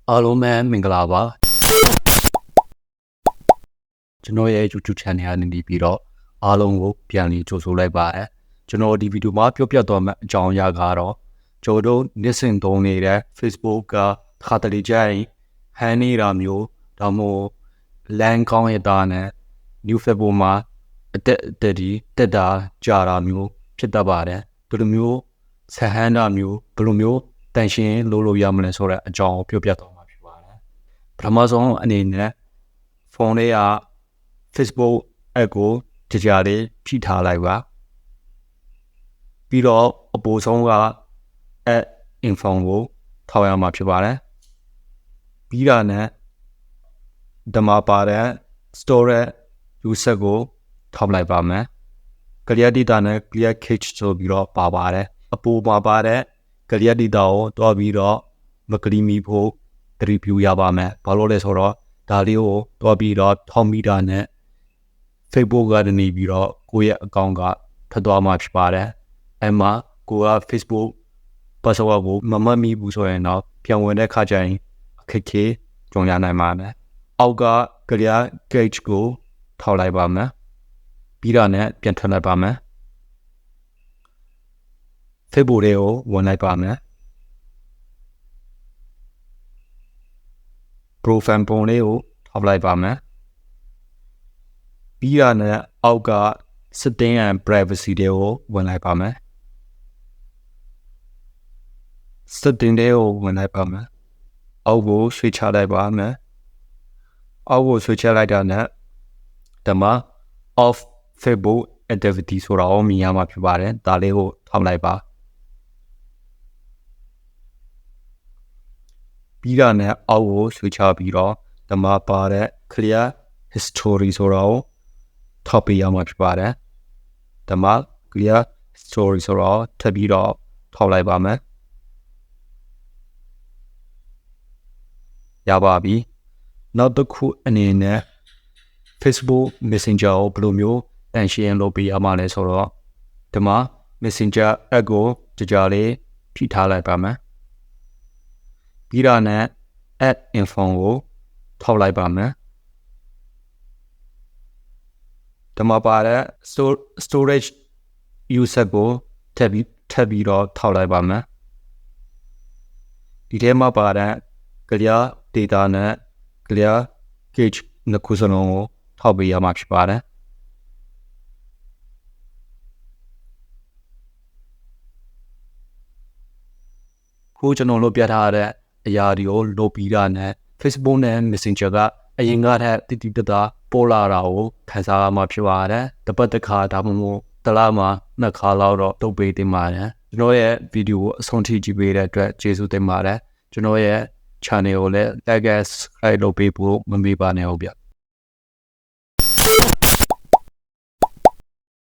အားလုံးပဲမင်္ဂလာပါကျွန်တော်ရဲ့ YouTube channel ကနေပြီးတော့အားလုံးကိုပြန်လည်ကြိုဆိုလိုက်ပါတယ်ကျွန်တော်ဒီဗီဒီယိုမှာပြောပြသွားမယ့်အကြောင်းအရာကတော့ကျွန်တော်တို့နေ့စဉ်သုံးနေတဲ့ Facebook ကခါတလေကြရင်ဟန်နေတာမျိုးဒါမှမဟုတ် LAN ကောင်းရတာနဲ့ New Facebook မှာအတက်ဒီတက်တာကြာတာမျိုးဖြစ်တတ်ပါတယ်ဒီလိုမျိုးဆက်ဟန်တာမျိုးဘယ်လိုမျိုးတန်ရှင်းလို့ရမလဲဆိုတဲ့အကြောင်းကိုပြောပြသွားမှာဖြစ်ပါတယ်ပထမဆုံးအနေနဲ့ဖုန်းလေးက Facebook app ကိုကြာလေးဖြည့်ထားလိုက်ပါပြီးတော့အပိုဆုံးက app info ကိုထောက်ရမှာဖြစ်ပါတယ်ပြီးတာနဲ့ဒီမှာပါတဲ့ storage user ကိုထောက်လိုက်ပါမယ် clear data နဲ့ clear cache ဆိုပြီးတော့ပါပါတယ်အပိုမှာပါတဲ့ clear data ကိုတွားပြီးတော့မကလီမီဖို့ review ရပါမယ်ဘာလို့လဲဆိုတော့ဒါလေးကိုတွားပြီးတော့ထောက်မိတာနဲ့ Facebook ကနေပြီးတော့ကိုယ့်ရဲ့ account ကထွက်သွားမှာဖြစ်ပါတယ်အဲ့မှာကိုက Facebook password ကိုမမှတ်မိဘူးဆိုရင်တော့ပြန်ဝင်တဲ့ခါကျရင်အခက်အခဲကြုံရနိုင်ပါတယ်အောက်က clear cache ကိုထောက်လိုက်ပါမယ်ပြီးတော့နဲ့ပြန်ထွက်လိုက်ပါမယ် Facebook တွေကိုဝင်လိုက်ပါမယ် profile ပုံလေးကိုထောက်လိုက်ပါမယ်ပြီးတော့နဲ့အောက်က setting and privacy တွေကိုဝင်လိုက်ပါမယ် setting တွေကိုဝင်လိုက်ပါမယ်အောက်ကိုဆွဲချလိုက်ပါမယ်အောက်ကိုဆွဲချလိုက်တာနဲ့ဒီမှာ off Facebook activity ဆိုတာကိုမြင်ရမှာဖြစ်ပါတယ်ဒါလေးကိုထောက်လိုက်ပါပြီးတာနဲ့အောက်ကိုဆွဲချပြီးတော့ဒီမှာပါတဲ့ clear history ဆိုတာကိုထောက်ပေးရမှာဖြစ်ပါတယ်ဒီမှာ clear history ဆိုတာကိုထပ်ပြီးတော့ထောက်လိုက်ပါမယ်ရပါပြီနောက်တစ်ခုအနေနဲ့ Facebook Messenger ကိုဘယ်လိုမျိုးတန်ရှင်းလုပ်ပေးရမှာလဲဆိုတော့ဒီမှာ Messenger app ကိုကြာလေးဖြည့်ထားလိုက်ပါမယ်ပြီးတော့နဲ့ add info ကိုထောက်လိုက်ပါမယ်ဒီမှာပါတဲ့ storage user ကိုထပ်ပြီးတော့ထောက်လိုက်ပါမယ်ဒီထဲမှာပါတဲ့ clear data နဲ့ clear cache နှစ်ခုစလုံးကိုထောက်ပေးရမှာဖြစ်ပါတယ်ခုကျွန်တော်တို့ပြထားတဲ့အရာတွေကိုလုပ်ပြီးတာနဲ့ Facebook နဲ့ Messenger ကအရင်ကတည်းကတိတိတသားပေါ်လာတာကိုခံစားရမှာဖြစ်ပါတယ်တပတ်တစ်ခါဒါမှမဟုတ်တစ်လမှာနှစ်ခါလောက်တော့လုပ်ပေးတင်ပါတယ်ကျွန်တော်ရဲ့ဗီဒီယိုကိုအဆုံးထိကြည့်ပေးတဲ့အတွက်ကျေးဇူးတင်ပါတယ်ကျွန်တော်ရဲ့ channel ကိုလည်း like and subscribe လုပ်ပေးဖို့မမေ့ပါနဲ့ဟုတ်ဗျ